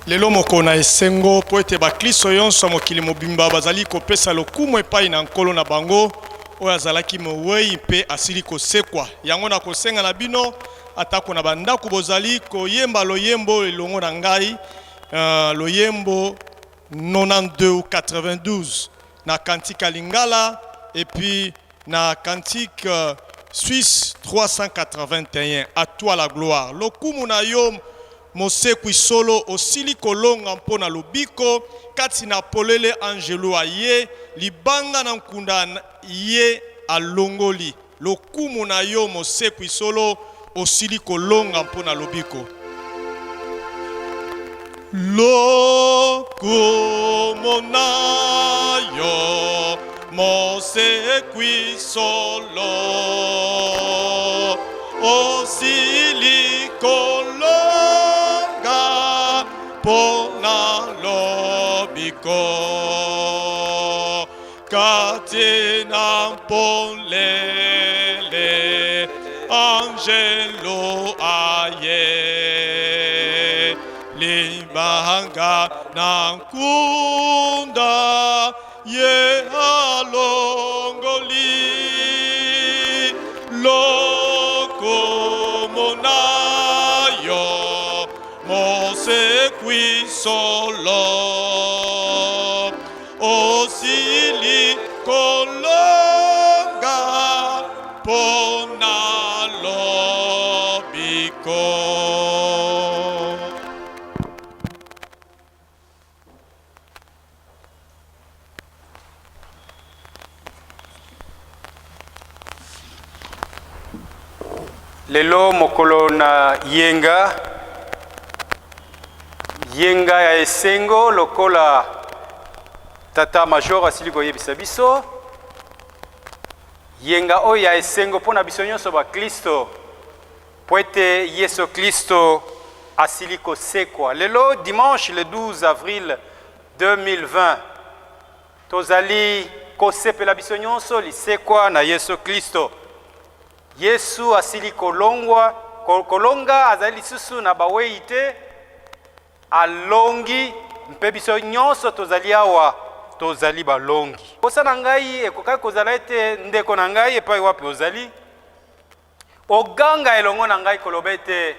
Lelo moko na esengo po ete baklisto yonso mokili mobimba bazali kopesa lokumu epai na nkolo na bango oyo azalaki mowei mpe asili kosekwa. Yango na kosenga na bino atako na bandako bozali koyemba loyembo elongo na ngai loyembo 92 ou 92 na kantika lingala et puis na kantique suisse 381. À toi la gloire. Lokumu na yo mosekwi solo osili kolonga mpona lobiko kati na polele angelo aye libanga na nkunda ye alongoli. Lokumu na yo mosekwi solo osili kolonga mpona lobiko. Lokumu na yo mosekwi solo osili kolonga pona lobiko katina polele angelo aye limanga na nkunda ye alongoli lokumu na yo mosekwi solo osili kolonga pona lobiko. Lelo mokolo na yenga ya esengo lokola tata major asili koyebisa biso yenga oyo ya esengo mpona biso nyonso baklisto po ete Yesu Kristo asili kosekwa. Lelo dimanche le 12 avril 2020 tozali kosepela biso nyonso lisekwa na Yesu Kristo. Yesu asili kolonga azali lisusu na bawei te alongi mpe biso nyonso tozali awa tozali balongi. Posa na ngai ekokaki kozala ete ndeko na ngai epai wapi ozali oganga elongo na ngai koloba ete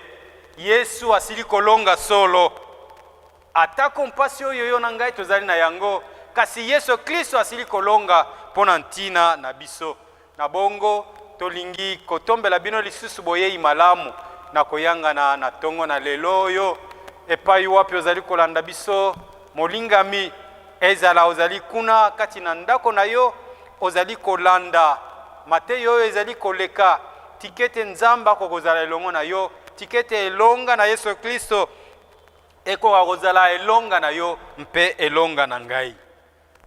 Yesu asili kolonga solo atako mpasi oyo yo na ngai tozali na yango kasi Yesu Kristo asili kolonga mpona ntina na biso na bongo tolingi kotombela bino lisusu boyei malamu na koyangana na tongo na lelo oyo epai wapi ozali kolanda biso molingami ezala ozali kuna kati na ndako na yo ozali kolanda mateyo oyo ezali koleka tikete nzamba kokozala elongo na yo tikete elonga na Yesu Kristo ekoka kozala elonga na yo mpe elonga na ngai.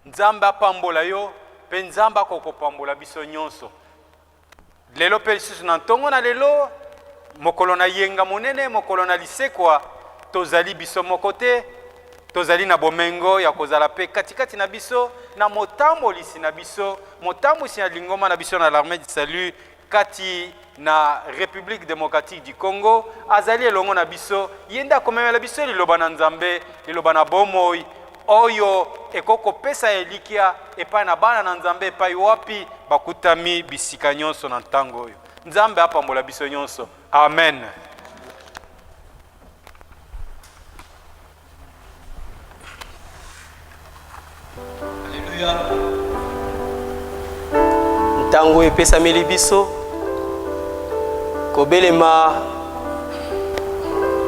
Nzamba apambola yo mpe nzamba akokopambola biso nyonso. Lelo pe lisusu na ntongo na lelo mokolo na yenga monene mokolo na lisekwa tozali biso moko te tozali na bomengo ya kozala pe katikati na biso na motambolisi na biso motambwisi na lingoma na biso na l'armée du salut kati na République démocratique du Congo azali elongo na biso yenda komemela biso liloba na Nzambe liloba na bomoi oyo ekoko pesa elikia epai na bana na Nzambe epai wapi bakutami bisika nyonso na ntango oyo. Nzambe apambola biso nyonso. Amen. Alléluia. Ntango epesameli biso kobelema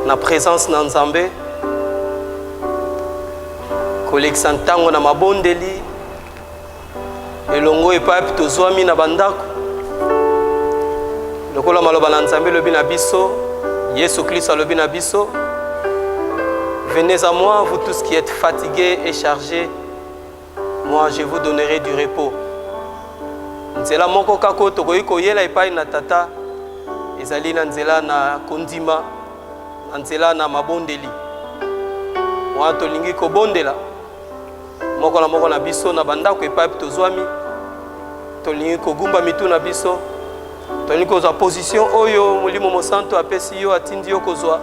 na présence na Nzambe kolekisa ntango na mabondeli elongo epapi tozwami na bandako lokola maloba na Nzambe lobi na biso Yesu Kristo alobi na biso venez à moi vous tous qui êtes fatigués et chargés moi je vous donnerai du repos. Nzela moko kako tokoyi koyela epai na tata ezali na nzela na kondima na nzela na mabondeli mwa tolingi kobondela moko na biso na bandako epai tozwami tolingi kogumba mitu na biso tolingi kozwa position oyo Molimo Mosantu apesi yo atindi yo kozwa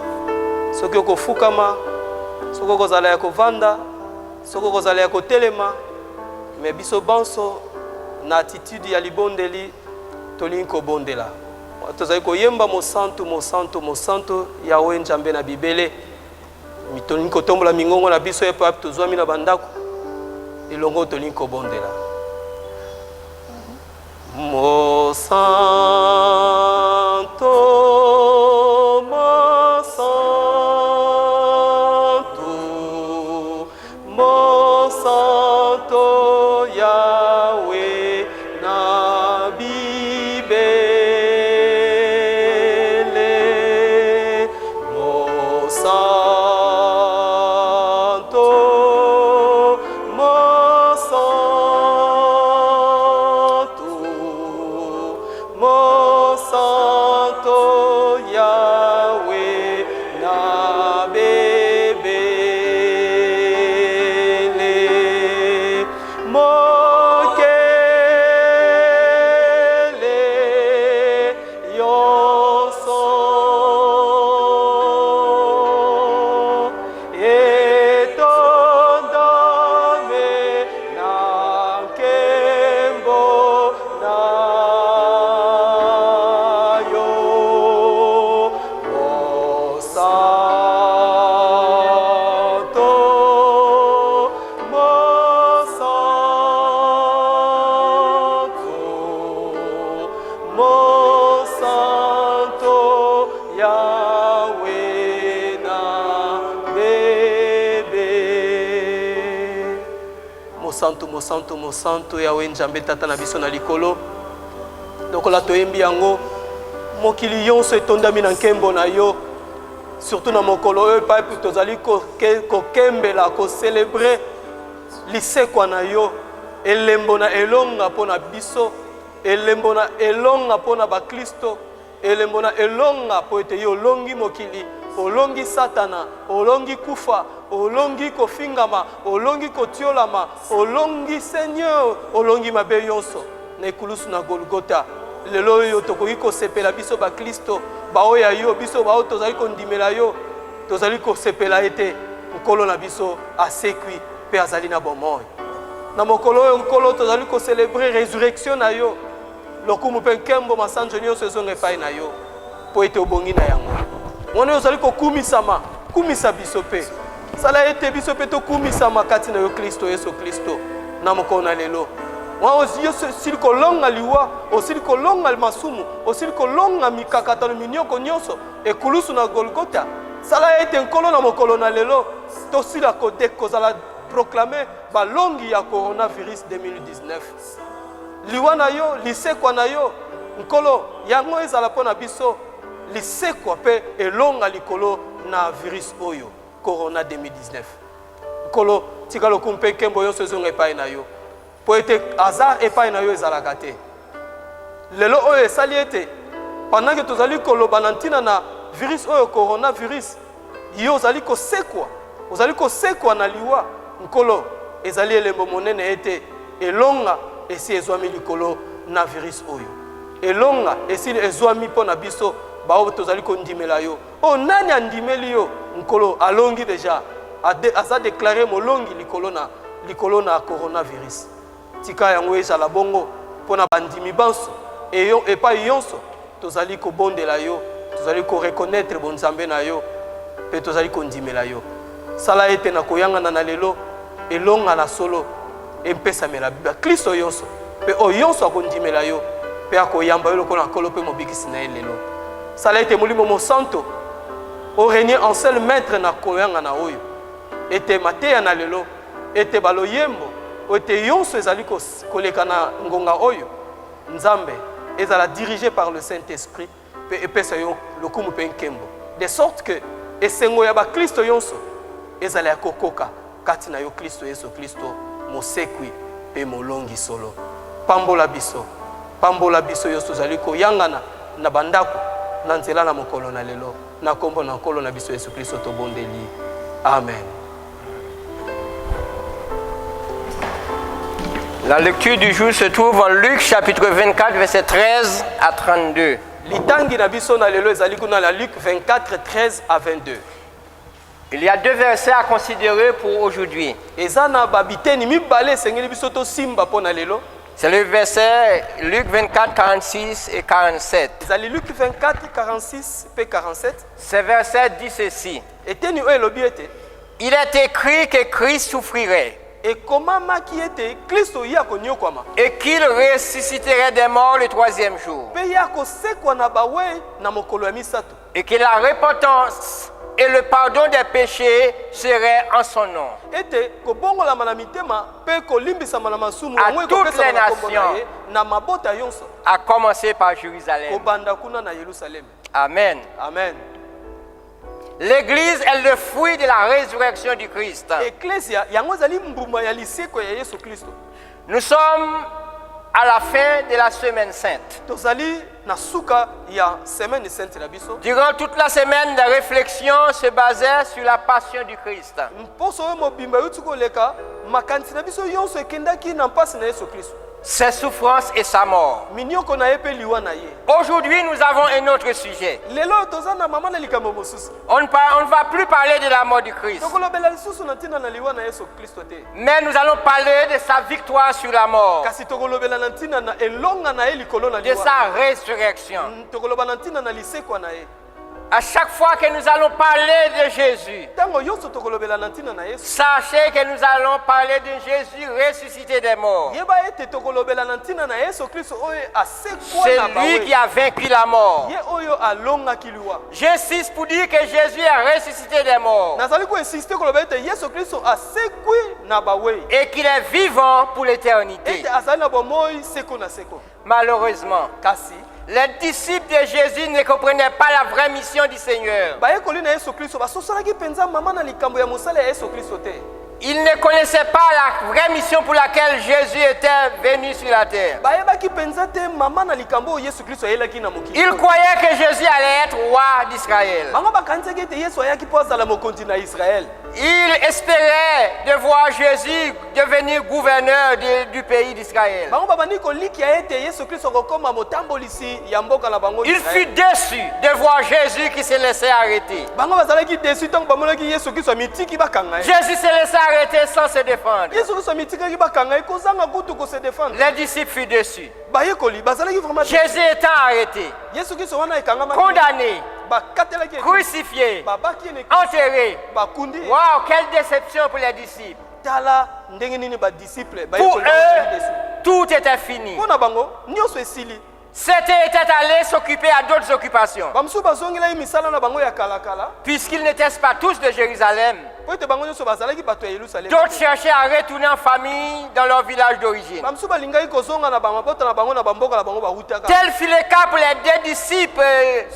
soki okofukama soko kozala ya kovanda, soko kozala ya kotelema, mais biso banso na attitude ya libondeli tolingi kobondela. Tozali koyemba mosantu mosantu mosantu Yawe Nzambe na bibele. Tolingi kotombola mingongo na biso epo api tozwami na bandako elongo tolingi kobondela. Mosanto, mosanto, mosanto Yahweh na bibele. Mosanto, mosanto, mosanto Yahweh na bebele. Mokele yonso etondame na nkembo na yo. Mosanto, mosanto, mosanto Yahweh na bebe. Mosanto, mosanto, mosanto Yahweh Nzambe tata na biso na likolo. Lokola toyembi yango mokili yonso etondami na nkembo na yo. Surtout na mokolo oyo epai tozali kokembela kocelebre lisekwa na yo, elembo na elonga mpona biso, elembo na elonga mpona baklisto, elembo na elonga po ete yo olongi mokili, olongi satana, olongi kufa, olongi kofingama, olongi kotiolama, olongi Seigneur, olongi mabe yonso na ekulusu na Golgota. Lelo oyo tokoki kosepela biso baklisto baoya yo, biso bao tozali kondimela yo, tozali kosepela ete nkolo na biso asekwi pe azali na bomoi. Na mokolo oyo nkolo tozali kocelebre résurrection na yo, lokumu mpe nkembo masanzo nyonso ezonga epai na yo po ete obongi na yango. Wana ozali kokumisama, kumisa biso pe sala ete biso pe tokumisama kati na yo Kristo Yesu Kristo na mokolo na lelo. Osili kolonga liwa, osili kolonga masumu, osili kolonga mikakatano minyoko nyonso ekulusu na Golgota. Sala ete nkolo na mokolo na lelo tosila kozala proclamer balongi ya coronavirus 2019. Liwa na yo, lisekwa na yo, nkolo yango ezala mpona biso lisekwa pe elonga likolo na virus oyo corona 2019. Nkolo tika lokumu mpe nkembo yonso ezonga epai na yo po ete hasard epai na yo ezalaka te. Lelo oyo esali ete pendant que tozali koloba na ntina na virus oyo coronavirus, yo ozali kosekwa na liwa, nkolo ezali elembo monene ete elonga esi ezwami likolo na virus oyo, elonga esi ezwami mpona biso bao tozali kondimela yo. O nani andimeli yo? Nkolo alongi deja, aza déclaré molongi likolo na coronavirus. Tika yango ezala bongo mpona bandimi banso epai yonso tozali kobondela yo, tozali koreconnaître bonzambe na yo pe tozali kondimela yo. Sala ete na koyangana na lelo elonga na solo empesamela baklisto yonso pe oyo yonso akondimela yo pe akoyamba yo lokola nkolo pe mobikisi na ye lelo. Sala ete molimo mosanto orenie en seul maître na koyangana oyo ete mateya na lelo ete baloyembo ete yonso ezali koleka na ngonga oyo Nzambe ezala dirigé par le Saint-Esprit pe epesa yo lokumu pe nkembo, de sorte que esengo ya baklisto yonso ezala ya kokoka kati na yo Kristo Yesu Kristo mosekwi pe molongi solo. Pambola biso yonso tozali koyangana na bandako na nzela na mokolo na lelo na kombo na nkolo na biso Yesu Kristo tobondeli. Amen. La lecture du jour se trouve en Luc chapitre 24 verset 13 à 32. Litangi na biso na lelo ezali kuna na Luc 24 13 à 22. Il y a 2 versets à considérer pour aujourd'hui. eza na babiteni mibale esengeli biso tosimba mpo na lelo. C'est le verset Luc 24, 46 et 47. ezali Luc 24 46 mpe 47. Ces versets disent ceci. eteni oyo elobi ete Il est écrit que Christ souffrirait ekomamaki ete kristo ye akonyokwama et qu'il ressusciterait des morts le 3e jour. mpe ye akosekwa na bawe na mokolo ya misato Et que la repentance et le pardon des péchés seraient en son nom. ete kobongolama na mitema mpe kolimbisama na masumu À yango toutes ekopesama les na kombo na nations. ye na mabota yonso À commencer par Jérusalem. kobanda kuna na yerusalemi. Amen. Amen. L'Église est le fruit de la résurrection du Christ. eklesia yango ezali mbuma ya liseko ya yesu kristo. Nous sommes à la fin de la semaine sainte. tozali na suka ya semaine sainte na biso. Durant toute la semaine, les réflexions se basaient sur la passion du Christ. mposo oyo mobimba euti koleka makanisi na biso nyonso ekendaki na mpasi na yesu kristo. Ses souffrances et sa mort. minioko na ye mpe liwa na ye. Aujourd'hui, nous avons un autre sujet. lelo toza na mama na likambo mosusu. On ne va plus parler de la mort du Christ, tokolobela lisusu na ntina na liwa na yesu kristo te. mais nous allons parler de sa victoire sur la mort, kasi tokolobela na ntina na elonga na ye likolo na de liwa. sa résurrection. tokoloba na ntina na lisekwa na ye. À chaque fois que nous allons parler de Jésus, ntango nyonso tokolobela na ntina na yesu. sachez que nous allons parler de Jésus ressuscité des morts. yeba ete tokolobela na ntina na yesu kristo oyo asekwa na C'est lui qui bawe. a vaincu la mort. ye oyo alongaki liwa. J'insiste pour dire que Jésus est ressuscité des morts nazali koinsiste koloba ete yesu kristo asekwi na bawe. et qu'il est vivant pour l'éternité. ete azali na bomoi seko na seko. Malheureusement, kasi les disciples de Jésus ne comprenaient pas la vraie mission du Seigneur. bayekoli na yesu kristo basosolaki mpenza mama na likambo ya mosala ya yesu kristo te. Ils ne connaissaient pas la vraie mission pour laquelle Jésus était venu sur la terre. bayebaki mpenza te mama na likambo oyo yesu kristo ayelaki na mokili. Ils croyaient que Jésus allait être roi d'Israël. bango bakanisaki ete yesu ayaki mpo azala mokonzi na israele. Ils espéraient de voir Jésus devenir gouverneur du pays d'Israël. bango babandi kolikia ete yesu kristo akokoma motambolisi ya mboka na bango Ils furent Israele. déçus de voir Jésus qui se laissait arrêter. bango bazalaki desu ntango bamonaki yesu kristo amitiki bakanga ye. Jésus se laissait arrêter sans se défendre. yesu kristo amitikaki bakanga ye kozanga kutu kose défendre. Les disciples furent déçus. bayekoli bazalaki vraiment Jésus étant arrêté, yesu kristo wana ekangama condamné, bakatelaki ye. crucifié, babaki ene enterré. bakundi ye. Waouh, quelle déception pour les disciples. tala ndenge nini badisciple Pour bayekoli bazalaki eux, desu. tout était fini. mpo na bango nyonso esili. C'était allé s'occuper à d'autres occupations. bamosusu bazongelaki misala na bango ya kalakala Puisqu'ils n'étaient pas tous de Jérusalem, po ete bango nyonso bazalaki bato ya yerusalemi. d'autres cherchaient à retourner en famille dans leur village d'origine. bamosusu balingaki kozonga na bamabota na bango na bamboka na bango bawutaka. Tel fut le cas pour les 2 disciples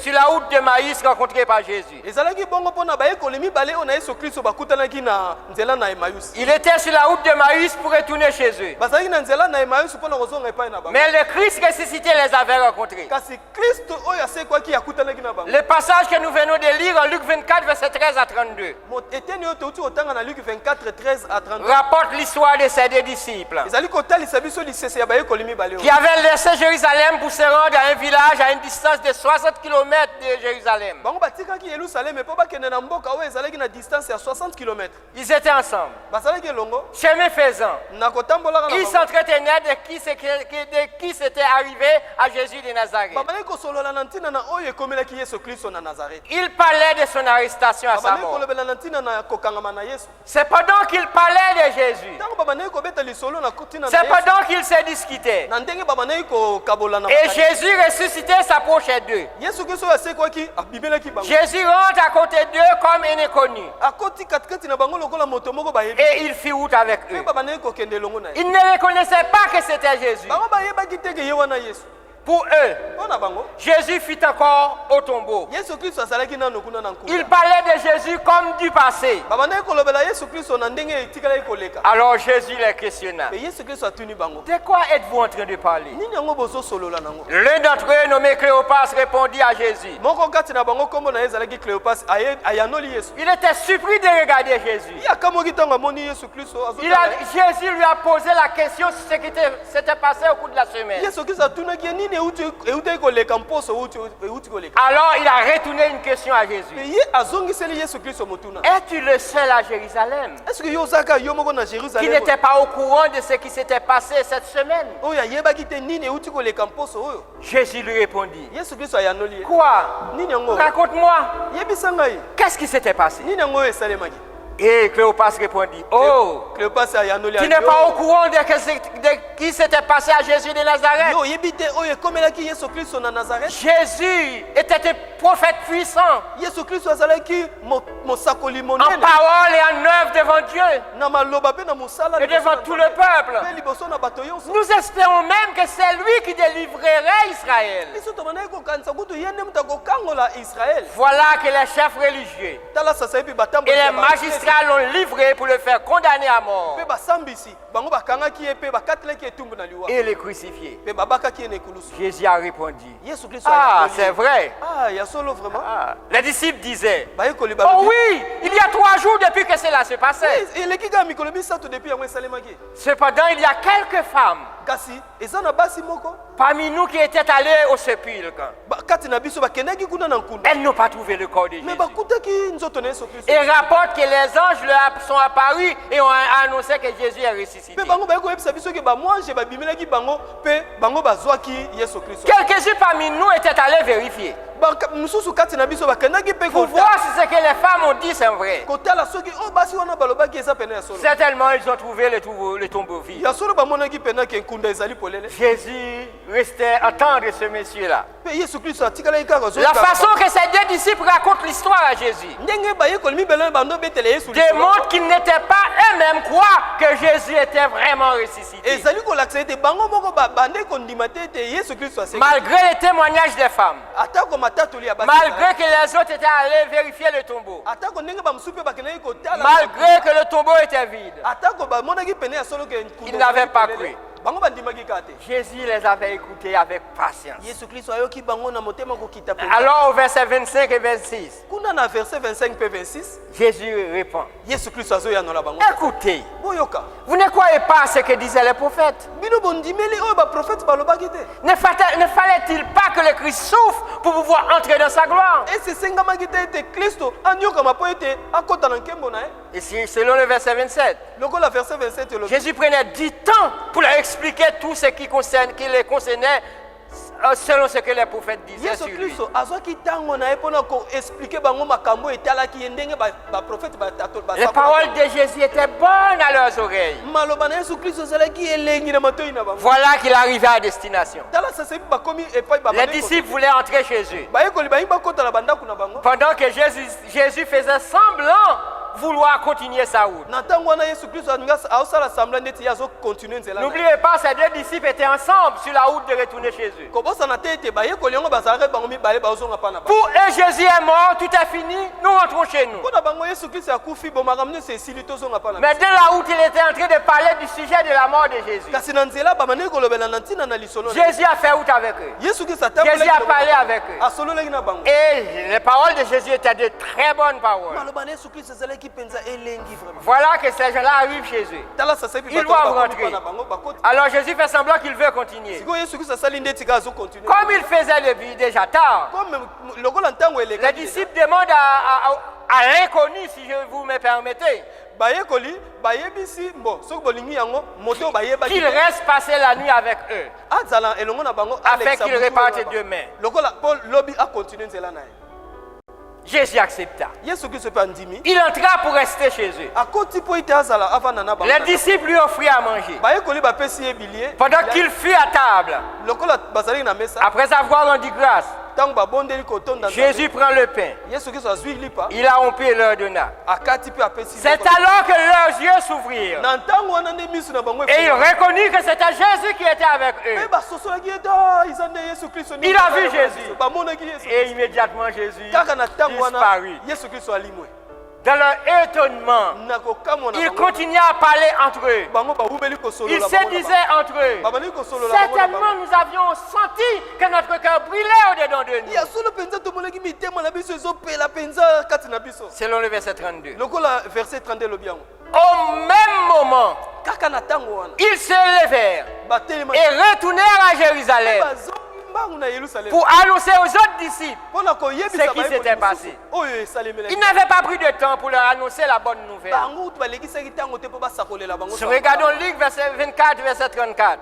sur la route de Maïs rencontrés par Jésus. ezalaki bongo mpo na bayekoli mibale oyo na yesu kristo bakutanaki na nzela na emayusi. Ils étaient sur la route de Maïs pour retourner chez eux. bazalaki na nzela na emayusi mpo na kozonga epai na bango. Mais le Christ ressuscité les avait rencontrés. kasi kristo oyo asekwaki akutanaki na bango. Le passage que nous venons de lire en Luc 24, verset 13 à 32, eteni oyo touti kotanga na luke 24 13 à 32 rapporte l'histoire de ces 2 disciples ezali kotalisa biso lisese ya bayekoli mibale qui oyo avaient laissé Jérusalem pour se rendre à un village à une distance de 60 km de Jérusalem. bango batikaki yerusaleme mpo bakende na mboka oyo ezalaki na distance ya 60 km. Ils étaient ensemble. bazalaki elongo Chemin faisant, na kotambolaka na ils bango. s'entretenaient de qui s'était arrivé à Jésus de Nazareth. babandaki kosolola na ntina na oyo ekomelaki yesu kristo na nazarete. Ils parlaient de son arrestation à sa babandaki mort. kolobela na ntina na kokangama na yesu. C'est pendant qu'ils parlaient de Jésus, ntango babandaki kobeta lisolo na ntina na c'est yesu pendant qu'ils se discutaient. na ndenge babandaki kokabola na Et makasi. Jésus ressuscité s'approchait d'eux. yesu kristo oyo asekwaki abimelaki bango. Jésus rentre à côté d'eux comme un inconnu. akoti katikati na bango lokola moto moko bayebi. Et il fit route avec eux. mpe babandaki kokende elongo na ye. Ils ne reconnaissaient pas que c'était Jésus. bango bayebaki teke ye wana yesu. Pour eux, mpo na bango Jésus fut encore au tombeau. yesu kristo azalaki nano kuna na nkunda. Ils parlaient de Jésus comme du passé. babandaki kolobela yesu kristo na ndenge etikalaki koleka. Alors Jésus les questionna. me yesu kristo atuni bango. De quoi êtes-vous en train de parler? nini yango bozosolola nango. L'un d'entre eux, nommé Cléopas, répondit à Jésus. moko kati na bango nkombo na ye ezalaki cléopas ayanoli yesu. Il était surpris de regarder Jésus. ye akamoki ntango amoni yesu kristo Jésus lui a posé la question sur ce qui s'était passé au cours de la semaine. yesu kristo atunaki ye nini Alors il a retourné une question à Jésus. Es-tu le seul à Jérusalem Est-ce que Yosaka Yomoko na qui Jérusalem n'était pas au courant de ce qui s'était passé cette semaine? oyo ayebaki te nini euti koleka mposo oyo Jésus lui répondit. Yesu Kristo ayanoli ye. Quoi? Nini yango Raconte-moi. yebisa ngai Qu'est-ce qui s'était passé? nini yango oyo esalemaki Et Cléopas répondit. Oh, Cléopas ayanoli tu n'es pas au courant de qui s'était passé à Jésus de Nazareth? yo oyebi te oyo ekomelaki Yesu Kristo na Nazareth. Jésus était un prophète puissant Yesu Kristo azalaki mosakoli en monene parole et en œuvre devant Dieu na maloba pe na mosala et devant tout le peuple. pe liboso na bato nyonso. Nous espérons même que c'est lui qui délivrerait Israël. biso tobandaki kokanisa kutu ye nde moto akokangola Israel. Voilà que les chefs religieux tala sasa epi et batambolisi les ya magistrats l'ont livré pour le faire condamner à mort pe basambisi bango bakangaki ye pe bakatelaki etumbu na liwa et le crucifier. pe babakaki ye na ekulusu. Jésus a répondu. Yesu Kristo Ah, ayanoli ye. c'est vrai. Ah, ya solo vraiment. Ah. Les disciples disaient, bayekoli oh balobi oui, il y a 3 jours depuis que cela se passait. eleki kaka mikolo misato depuis yango esalemaki Cependant, il y a quelques femmes kasi eza na basi moko parmi nous qui étaient allées au sépulcre. kati na biso bakendaki kuna na nkunda Elles n'ont pas trouvé le corps de me Jésus. bakutaki nzoto na Yesu Kristo Et rapportent que les anges leur sont apparus et ont annoncé que Jésus est ressuscité. mpe bango bayekoyebisa biso ke bamwange babimelaki bango mpe bango bazwaki Yesu Kristo. Quelques-uns parmi nous étaient allés vérifier mosusu kati na biso bakendaki mpe pour voir si ce que les femmes ont dit c'est vrai. kotala soki oyo basi wana balobaki eza pene ya solo Certainement, ils ont trouvé le tombeau vide. ya solo bamonaki pena ke nkunda ezali polele Jésus restait à attendre ce monsieur-là. mpe Yesu Kristo atikalaki kaka La façon que ces deux disciples racontent l'histoire à Jésus ndenge bayekoli mibele bando betela Yesu démontre qu'ils n'étaient pas eux-mêmes croire que Jésus était vraiment ressuscité. ezali kolakisa ete bango moko bande kondima te ete Yesu Kristo aseki Malgré les témoignages des femmes, atako matatoli ya basi malgré que les autres étaient allés vérifier le tombeau, atako ndenge bamosusu mpe bakendaki kotala malgré que le tombeau était vide, atako bamonaki pene ya solo ke nkunda ils n'avaient ezali pas polele, cru. bango bandimaki kaka te. Jésus les avait écoutés avec patience. Yesu Kristo ayoki bango na motema kokita penza. Alors au verset 25 et 26, kuna na verset 25 mpe 26 Jésus répond, Yesu Kristo azoyanola bango écoutez, boyoka vous ne croyez pas à ce que disaient les prophètes? bino bondimeli oyo baprofete balobaki te Ne fallait-il pas que le Christ souffre pour pouvoir entrer dans sa gloire? ese esengamaki te ete Kristo anyokama mpo ete akota na nkembo na ye. Et selon le verset 27, lokola verset 27 elobi Jésus prenait du temps pour leur expliquer tout ce qui les concernait selon ce que les prophètes disaient Yesu sur lui. Kristo azwaki ntango na ye mpona koexplike bango makambo etalaki ye ndenge baprofete Les paroles de Jésus étaient bonnes à leurs oreilles. maloba na Yesu Kristo ezalaki elengi na matoi na bango. Voilà qu'il arrivait à destination. tala sasa epi bakomi epai Les disciples voulaient entrer chez eux. bayekoli bayi bakota na bandako na bango. Pendant que Jésus faisait semblant vouloir continuer sa route. na ntango wana Yesu Kristo aosala sembla ndeti ye azokontinue nzela na ye. N'oubliez pas, ces deux disciples étaient ensemble sur la route de retourner chez eux. kobosana te ete bayekoli yango bazalaki bango mibale bazonga mpa na bango. Pour eux, Jésus est mort, tout est fini, nous rentrons chez nous. mpo na bango Yesu Kristo akufi bo makambo nyonso esili tozonga mpa na Mais de la route, il était en train de parler du sujet de la mort de Jésus. kasi na nzela bamandeki kolobela na ntina na lisolo na ye. Jésus a fait route avec eux. Yesu Kristo Jésus a parlé avec eux. asololaki na bango. Et les paroles de Jésus étaient de très bonnes paroles. maloba na Yesu Kristo ezalaki mpenza elengi vraiment. Voilà que ces gens-là arrivent chez eux. tala sasa epi Ils bato doivent bakoti rentrer. mpa na bango bakoti. Alors Jésus fait semblant qu'il veut continuer. sikoyo Yesu Kristo asali ndeti kaka azokontinue. Comme il faisait déjà tard, comme lokola ntango les elekaki disciples demandent à l'inconnu, si vous me permettez, bayekoli bayebisi mbo soki bolingi yango moto oyo bayebaki qu'il te, reste passer la nuit avec eux, azala elongo na bango afin alekisa qu'ils butu repartent na bango. demain. lokola mpo lobi akontinue nzela na ye. Jésus accepta. Yesu Kristo mpe andimi Il entra pour rester chez eux. akoti mpo ete azala avanda na bango. Les disciples lui offrirent à manger. bayekoli bapesi ye bilie Pendant qu'il fut à table, lokola bazalaki na mesa après avoir rendu grâce, ntango babondeli kotonda Jésus prend le pain. Yesu Kristo azwi lipa Il a rompu et leur donna. akati mpe apesi C'est moko. alors que leurs yeux s'ouvrirent. na ntango wana nde miso na bango Et ils reconnurent que c'était Jésus qui était avec mpe eux. basosolaki ete eza nde Yesu Kristo nde Il a vu bazalaki na Jésus. biso. bamonaki Yesu Et immédiatement Jésus kaka na ntango wana disparut. Yesu Kristo alimwe Dans leur étonnement, na kokamwa na ils bango continuaient à parler entre eux. bango bawumeli Ils kosolola se bango na disaient entre eux, bango. babandeli kosolola bango na certainement bango. nous avions senti que notre cœur brûlait au-dedans de nous. ya solo mpenza tomonaki mitema na biso ezopela mpenza kati na biso Selon le verset 32. lokola verset 32 elobi yango Au même moment, kaka na ntango wana ils se levèrent batelema et retournèrent à Jérusalem. bazongi pour annoncer aux autres disciples ce qui s'était passé. Il n'avait pas pris de temps pour leur annoncer la bonne nouvelle. Regardons Luc verset 24, verset 34.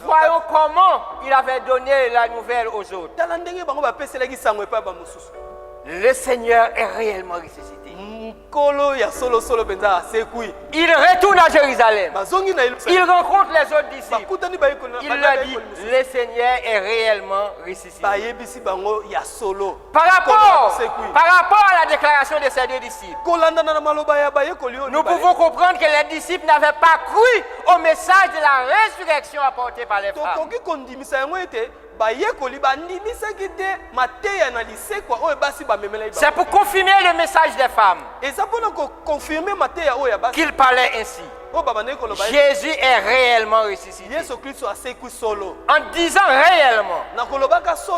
Voyons comment il avait donné la nouvelle aux autres. Le Seigneur est réellement ressuscité. Il retourne à Jérusalem. Il rencontre les autres disciples. Il leur dit, le Seigneur est réellement ressuscité. Par rapport à la déclaration de ces deux disciples, nous pouvons comprendre que les disciples n'avaient pas cru au message de la résurrection apporté par les femmes. C'est pour confirmer le message des femmes qu'il parlait ainsi. Jésus est réellement ressuscité. En disant réellement,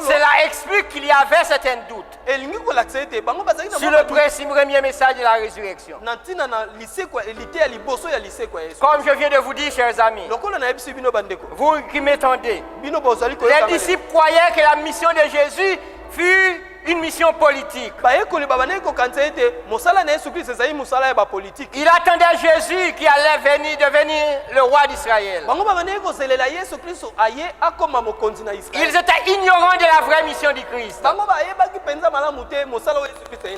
cela explique qu'il y avait certains doutes sur le premier message de la résurrection. Comme je viens de vous dire, chers amis, vous qui m'entendez, les disciples croyaient que la mission de Jésus fut une mission politique. Il attendait Jésus qui allait devenir le roi d'Israël. Ils étaient ignorants de la vraie mission du Christ.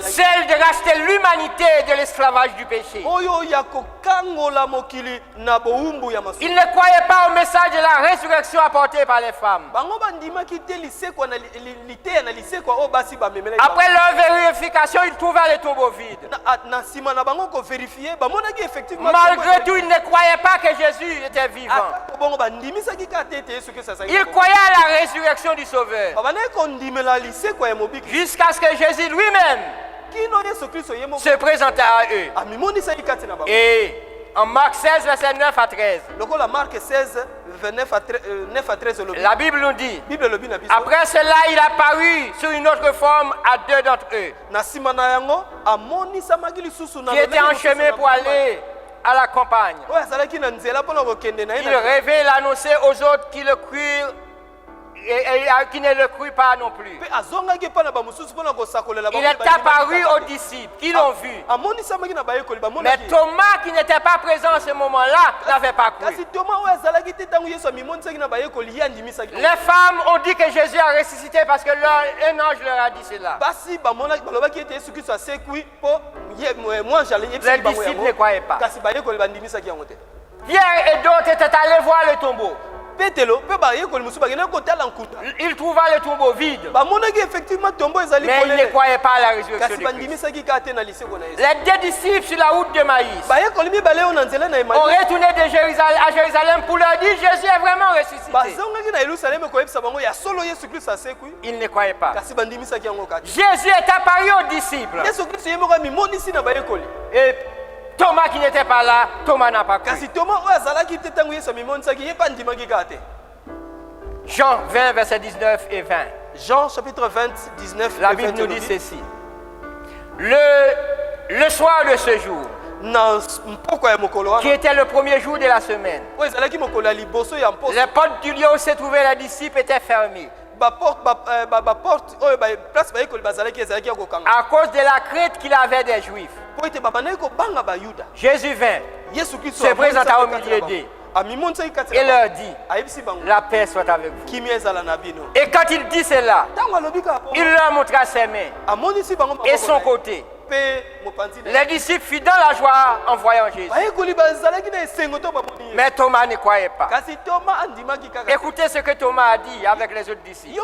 Celle de racheter l'humanité de l'esclavage du péché. Ils ne croyaient pas au message de la résurrection apporté par les femmes. Après leur vérification, ils trouvaient le tombeau vide. Malgré tout, ils ne croyaient pas que Jésus était vivant. Ils croyaient à la résurrection du Sauveur. Jusqu'à ce que Jésus lui-même se présenta à eux. Et en Marc 16, verset 9 à 13. La Bible nous dit, après cela, il apparut sur une autre forme à deux d'entre eux, qui étaient en chemin pour aller à la campagne. Il rêvait l'annoncer aux autres qui le crurent et qui ne le crurent pas non plus. Il est apparu aux disciples qui l'ont vu. Mais Thomas, qui n'était pas présent à ce moment-là, n'avait pas cru. Les femmes ont dit que Jésus a ressuscité parce que un ange leur a dit cela. Les disciples ne croyaient pas. Pierre et d'autres étaient allés voir le tombeau. Il trouva le tombeau vide. Mais il ne croyait pas à la résurrection de Christ. Les deux disciples sur la route de Maïs ont retourné à Jérusalem pour leur dire Jésus est vraiment ressuscité. Ils ne croyaient pas. Jésus est apparu aux disciples. Et Thomas qui n'était pas là, Thomas n'a pas cru. Jean 20, verset 19 et 20. Jean chapitre 20, 19 La Bible nous dit ceci. Le soir de ce jour, qui était le premier jour de la semaine, les portes du lieu où se trouvaient les disciples étaient fermées. À cause de la crainte qu'il avait des Juifs. Jésus vint, se présenta au milieu d'eux et leur dit, la paix soit avec vous. Et quand il dit cela, il leur montra ses mains et son côté. Les disciples furent dans la joie en voyant Jésus. Mais Thomas ne croyait pas. Écoutez ce que Thomas a dit avec les autres disciples.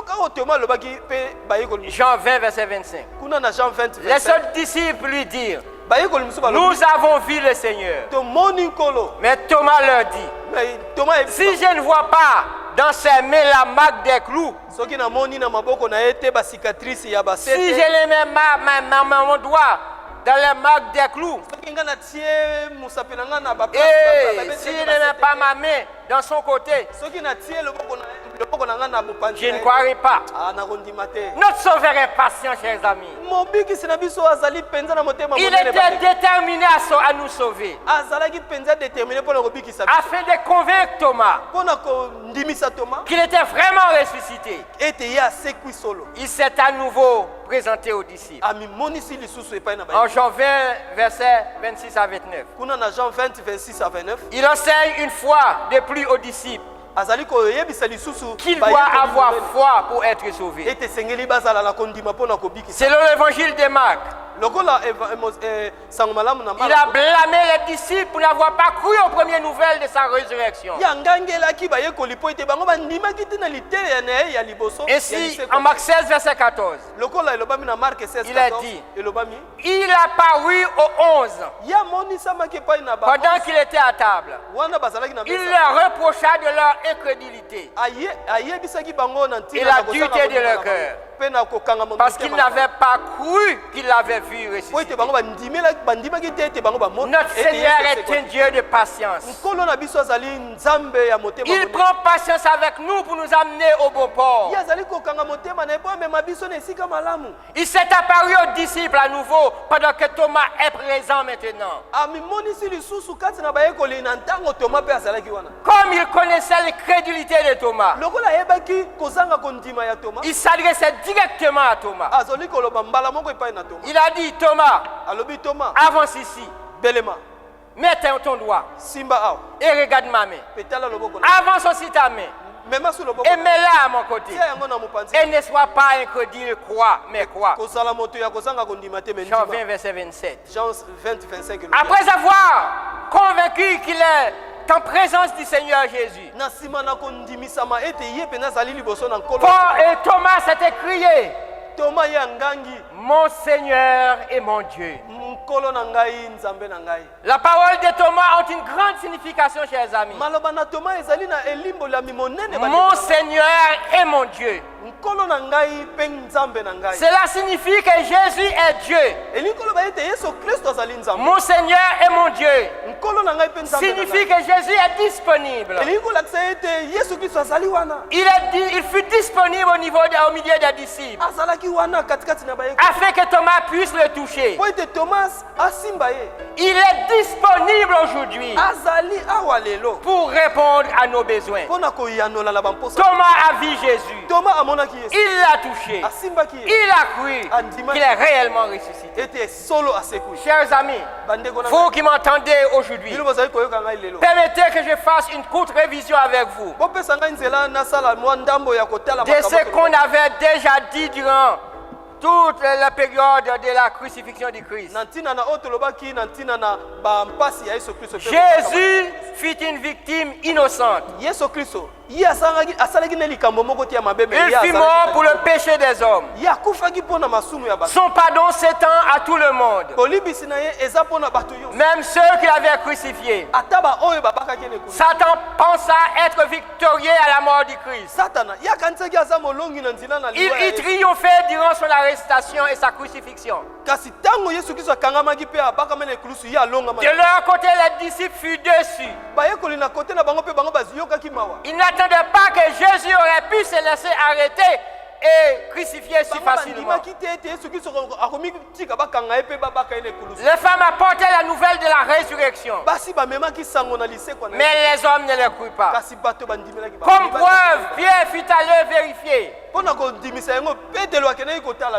Jean 20, verset 25. Les autres disciples lui dirent, nous avons vu le Seigneur. Mais Thomas leur dit, si je ne vois pas dans ses mains la marque des clous, si je ne mets pas mon doigt dans les marques des clous, et si je ne mets pas ma main dans son côté, Je ne croirai pas. Notre Sauveur est patient, chers amis. Il était déterminé à nous sauver, afin de convaincre Thomas qu'il était vraiment ressuscité. Il s'est à nouveau présenté aux disciples. En Jean 20, versets 26 à 29. Il enseigne une fois de plus aux disciples qu'il doit avoir foi pour être sauvé. Selon l'évangile de Marc, il a blâmé les disciples pour n'avoir pas cru aux premières nouvelles de sa résurrection. Ainsi, en Marc 16, verset 14, il a dit, il a paru aux 11 pendant qu'il était à table. Il leur reprocha de leur incrédulité et la dureté de leur cœur, parce qu'ils n'avaient pas cru qu'il l'avait vu ressusciter. Notre Seigneur est un Dieu de patience. Il prend patience avec nous pour nous amener au bon port. Il s'est apparu aux disciples à nouveau pendant que Thomas est présent maintenant. Comme il connaissait l'incrédulité de Thomas, il s'adressait directement à Thomas. Il a dit, Thomas, avance ici. Mets ton doigt et regarde ma main. Avance aussi ta main et mets-la à mon côté. Et ne sois pas incrédule, crois, mais crois. Jean 20, verset 27. Après avoir convaincu qu'il est en présence du Seigneur Jésus, Paul et Thomas s'étaient criés, mon Seigneur et mon Dieu. La parole de Thomas a une grande signification, chers amis. Mon Seigneur et mon Dieu. Cela signifie que Jésus est Dieu. Mon Seigneur et mon Dieu signifie que Jésus est disponible. Il fut disponible au milieu des disciples, afin que Thomas puisse le toucher. Il est disponible aujourd'hui pour répondre à nos besoins. Thomas a vu Jésus. Il l'a touché. Il a cru qu'il est réellement ressuscité. Chers amis, vous qui m'entendez aujourd'hui, permettez que je fasse une courte révision avec vous de ce qu'on avait déjà dit durant toute la période de la crucifixion du Christ. Jésus fut une victime innocente. Il fut mort pour le péché des hommes. Son pardon s'étend à tout le monde, même ceux qui l'avaient crucifié. Satan pensa être victorieux à la mort du Christ. Il triomphait durant son arrestation et sa crucifixion. De leur côté, les disciples furent déçus. Ils n'attendaient pas que Jésus aurait pu se laisser arrêter et crucifié si facilement. Les femmes apportaient la nouvelle de la résurrection, mais les hommes ne le crurent pas. Comme preuve, Pierre fut allé vérifier.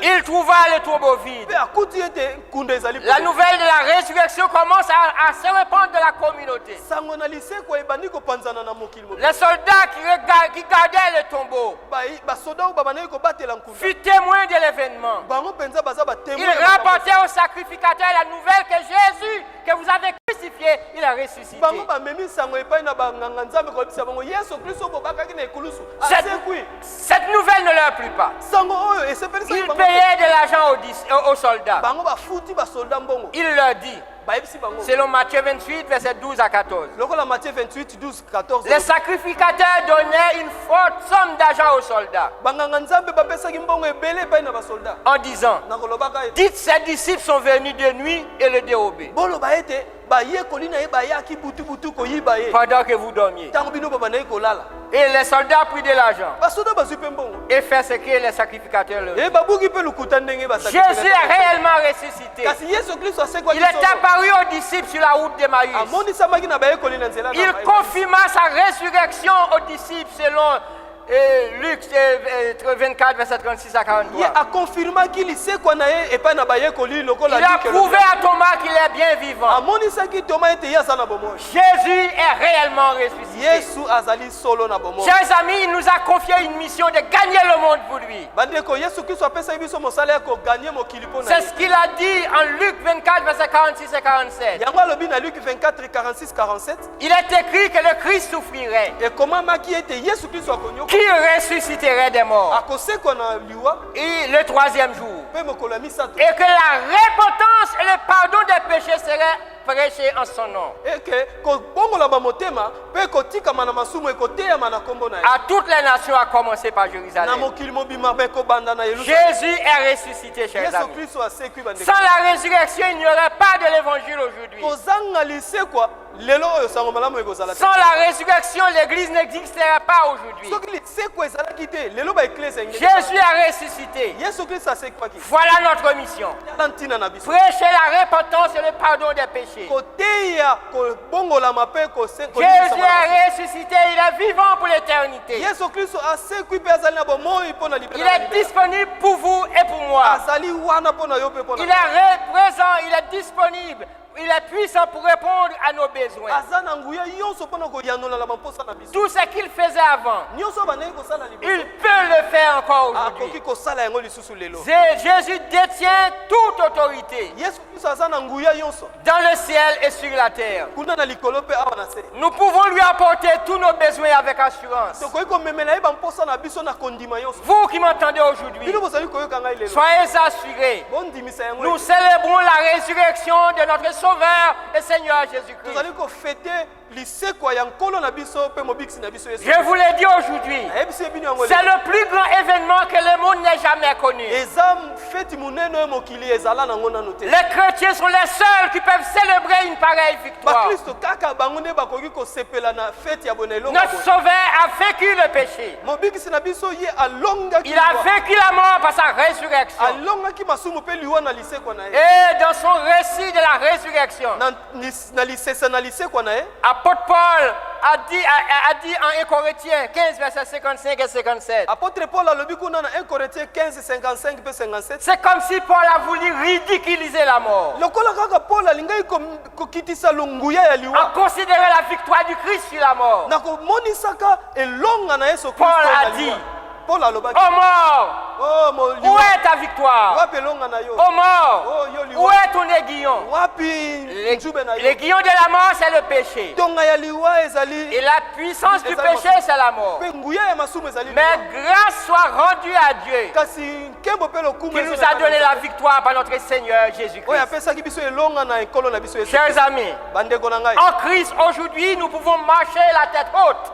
Il trouva le tombeau vide. La nouvelle de la résurrection commence à se répandre de la communauté. Les soldats qui gardaient le tombeau furent témoins de l'événement. Ils rapportaient au sacrificateur la nouvelle que Jésus, que vous avez crucifié, il a ressuscité. Cette nouvelle ne leur plut pas. Ils payaient de l'argent aux soldats. Il leur dit, selon Matthieu 28, verset 12 à 14. Les sacrificateurs donnaient une forte somme d'argent aux soldats, en disant, dites, ces disciples sont venus de nuit et le dérobé. pendant que vous dormiez. Et les soldats prirent de l'argent et firent ce que les sacrificateurs leur disaient. Jésus est réellement ressuscité. Il est apparu aux disciples sur la route d'Emmaüs. Il confirma sa résurrection aux disciples selon Luc 24, verset 36 à 43. Il a prouvé à Thomas qu'il est bien vivant. Jésus est réellement ressuscité. Chers amis, il nous a confié une mission de gagner le monde pour lui. C'est ce qu'il a dit en Luc 24, verset 46 et 47. Il est écrit que le Christ souffrirait, qu'il ressusciterait des morts, et le troisième jour, et que la repentance et le pardon des péchés seraient prêchés en son nom à toutes les nations, à commencer par Jérusalem. Jésus est ressuscité, chers amis. Sans la résurrection, il n'y aurait pas de l'évangile aujourd'hui. Sans la résurrection, l'église n'existerait pas aujourd'hui. Jésus est ressuscité. Voilà notre mission. Prêcher la repentance et le pardon des péchés. Jésus est ressuscité, il est vivant pour l'éternité. Il est disponible pour vous et pour moi. Il est présent, il est disponible. Il est puissant pour répondre à nos besoins. Tout ce qu'il faisait avant, il peut le faire encore aujourd'hui. Jésus détient toute autorité dans le ciel et sur la terre. Nous pouvons lui apporter tous nos besoins avec assurance. Vous qui m'entendez aujourd'hui, soyez assurés. Nous célébrons la résurrection de notre Sauveur et Seigneur Jésus-Christ. Je vous l'ai dit aujourd'hui, c'est le plus grand événement que le monde n'ait jamais connu. Les chrétiens sont les seuls qui peuvent célébrer une pareille victoire. Notre Sauveur a vaincu le péché. Il a vaincu la mort par sa résurrection. Et dans son récit de la résurrection, apôtre Paul a dit en 1 Corinthiens 15, versets 55 et 57. C'est comme si Paul a voulu ridiculiser la mort. En considérant la victoire du Christ sur la mort. Paul a dit: oh mort, où est ta victoire? Oh mort, où est ton aiguillon? L'aiguillon de la mort, c'est le péché. Et la puissance du péché, c'est la mort. Mais grâce soit rendue à Dieu qui nous a donné la victoire par notre Seigneur Jésus-Christ. Chers amis, en Christ aujourd'hui, nous pouvons marcher la tête haute.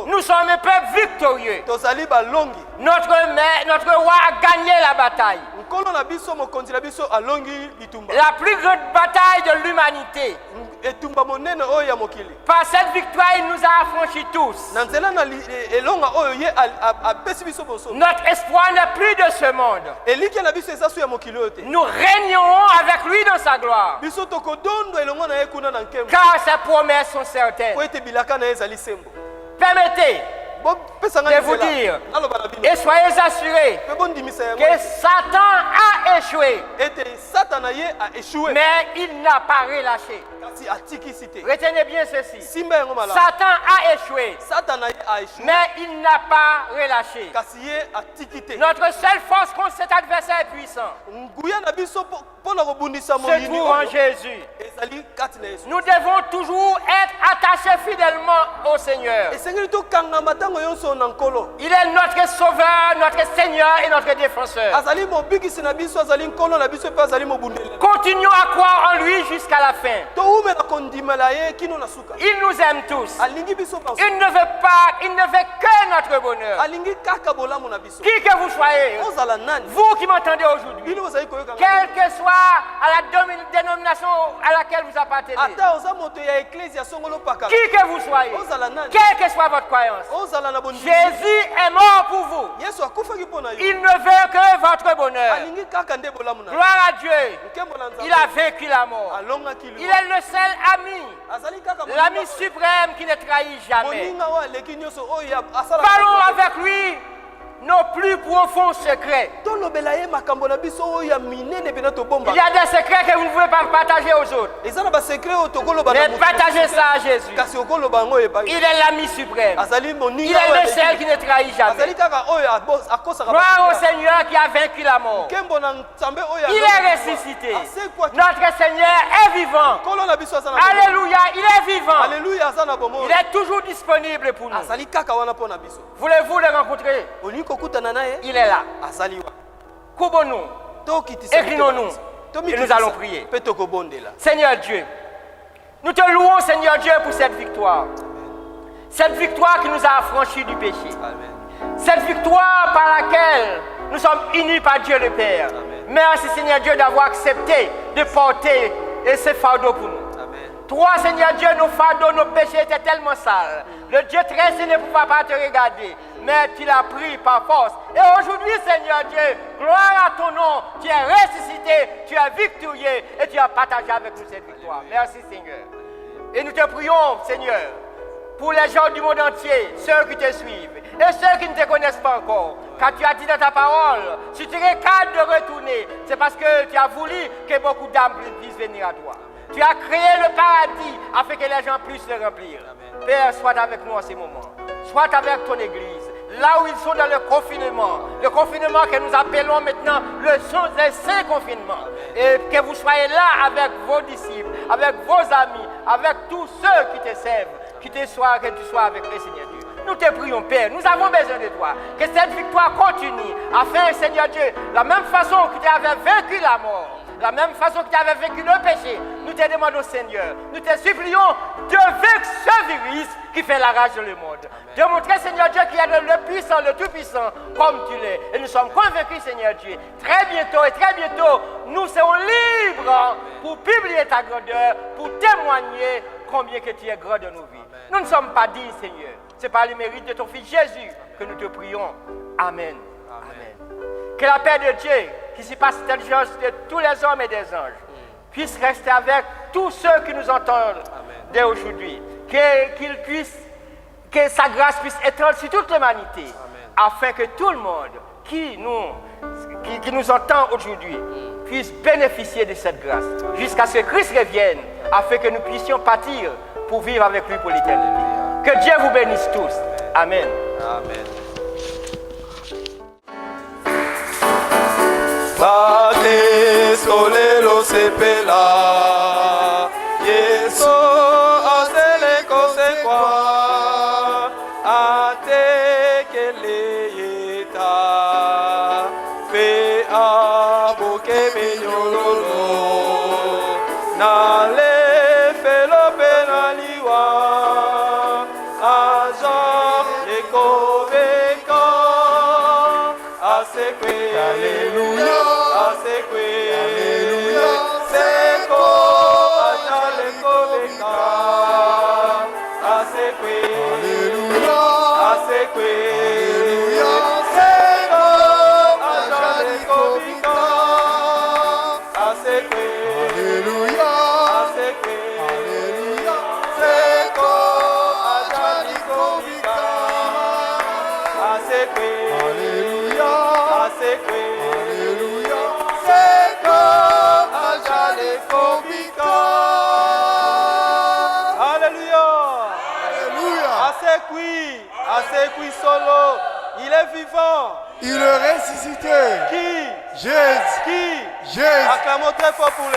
Nous sommes un peuple victorieux. Notre roi a gagné la bataille. La plus grande bataille de l'humanité. Par cette victoire, il nous a affranchis tous. Notre espoir n'est plus de ce monde. Nous régnons avec lui dans sa gloire. Car ses promesses sont certaines. Permettez de vous dire, et soyez assurés que Satan a échoué, mais il n'a pas relâché. Retenez bien ceci: Satan a échoué, mais il n'a pas relâché. Notre seule force contre cet adversaire est puissant. Se trouve en Jésus. Nous devons toujours être attachés fidèlement au Seigneur. Il est notre Sauveur, notre Seigneur et notre défenseur. Continuons à croire en lui jusqu'à la fin. Il nous aime tous. Il ne veut que notre bonheur. Qui que vous soyez, vous qui m'entendez aujourd'hui, quel que soit à la dénomination à laquelle vous appartenez, qui que vous soyez, quelle que soit votre croyance, Jésus est mort pour vous. Il ne veut que votre bonheur. Gloire à Dieu. Il a vaincu la mort. Il est le seul ami, l'ami suprême qui ne trahit jamais. Parlons avec lui nos plus profonds secrets. Il y a des secrets que vous ne pouvez pas partager aux autres. Mais partagez ça à Jésus. Il est l'ami suprême. Il est le seul qui ne trahit jamais. Gloire au Seigneur qui a vaincu la mort. Il est ressuscité. Notre Seigneur est vivant. Alléluia, il est vivant. Il est toujours disponible pour nous. Voulez-vous le rencontrer? Il est là. Coubons-nous, inclinons-nous et nous allons prier. Seigneur Dieu, nous te louons, Seigneur Dieu, pour cette victoire. Cette victoire qui nous a affranchis du péché. Cette victoire par laquelle nous sommes unis par Dieu le Père. Merci, Seigneur Dieu, d'avoir accepté de porter ce fardeau pour nous. Toi, Seigneur Dieu, nos fardeaux, nos péchés étaient tellement sales. Le Dieu très saint ne pouvait pas te regarder, mais tu l'as pris par force. Et aujourd'hui, Seigneur Dieu, gloire à ton nom, tu es ressuscité, tu es victorieux et tu as partagé avec nous cette victoire. Merci, Seigneur. Et nous te prions, Seigneur, pour les gens du monde entier, ceux qui te suivent et ceux qui ne te connaissent pas encore. Car tu as dit dans ta parole, si tu regardes de retourner, c'est parce que tu as voulu que beaucoup d'âmes puissent venir à toi. Tu as créé le paradis afin que les gens puissent le remplir. Père, sois avec nous en ces moments. Sois avec ton Église. Là où ils sont dans le confinement que nous appelons maintenant le saint confinement. Et que vous soyez là avec vos disciples, avec vos amis, avec tous ceux qui te servent, que tu sois avec eux, Seigneur Dieu. Nous te prions, Père, nous avons besoin de toi. Que cette victoire continue, afin, Seigneur Dieu, la même façon que tu avais vaincu la mort, la même façon que tu avais vaincu le péché, nous te demandons, Seigneur, nous te supplions de vaincre ce virus qui fait la rage dans le monde. De montrer, Seigneur Dieu, qu'il y a le puissant, le tout-puissant, comme tu l'es. Et nous sommes convaincus, Seigneur Dieu, très bientôt, nous serons libres pour publier ta grandeur, pour témoigner combien que tu es grand dans nos vies. Nous ne sommes pas dignes, Seigneur. C'est par le mérite de ton Fils Jésus que nous te prions. Amen. Amen. Que la paix de Dieu, qui surpasse l'intelligence de tous les hommes et des anges, puisse rester avec tous ceux qui nous entendent dès aujourd'hui. Que sa grâce puisse étendre sur toute l'humanité, afin que tout le monde qui nous entend aujourd'hui puisse bénéficier de cette grâce, jusqu'à ce que Christ revienne, afin que nous puissions partir pour vivre avec lui pour l'éternité. Que Dieu vous bénisse tous. Amen. Amen. Bate solelo sepela Yeso asele kosekwa ate keleyeta fe aboke menyololo na le felo penaliwa aja ekoveka asekwe Alléluia asekwe Alléluia seko ajale koveka asekwe Alléluia asekwe Alléluia seko ajale koveka asekwe Alléluia asekwe Alléluia seko ajale koveka asekwe Alléluia asekwe Alléluia seko ajale kovika Alléluia Alléluia asekwi solo il est vivant il est ressuscité qui Jésus qui Jésus acclamons très fort pour lui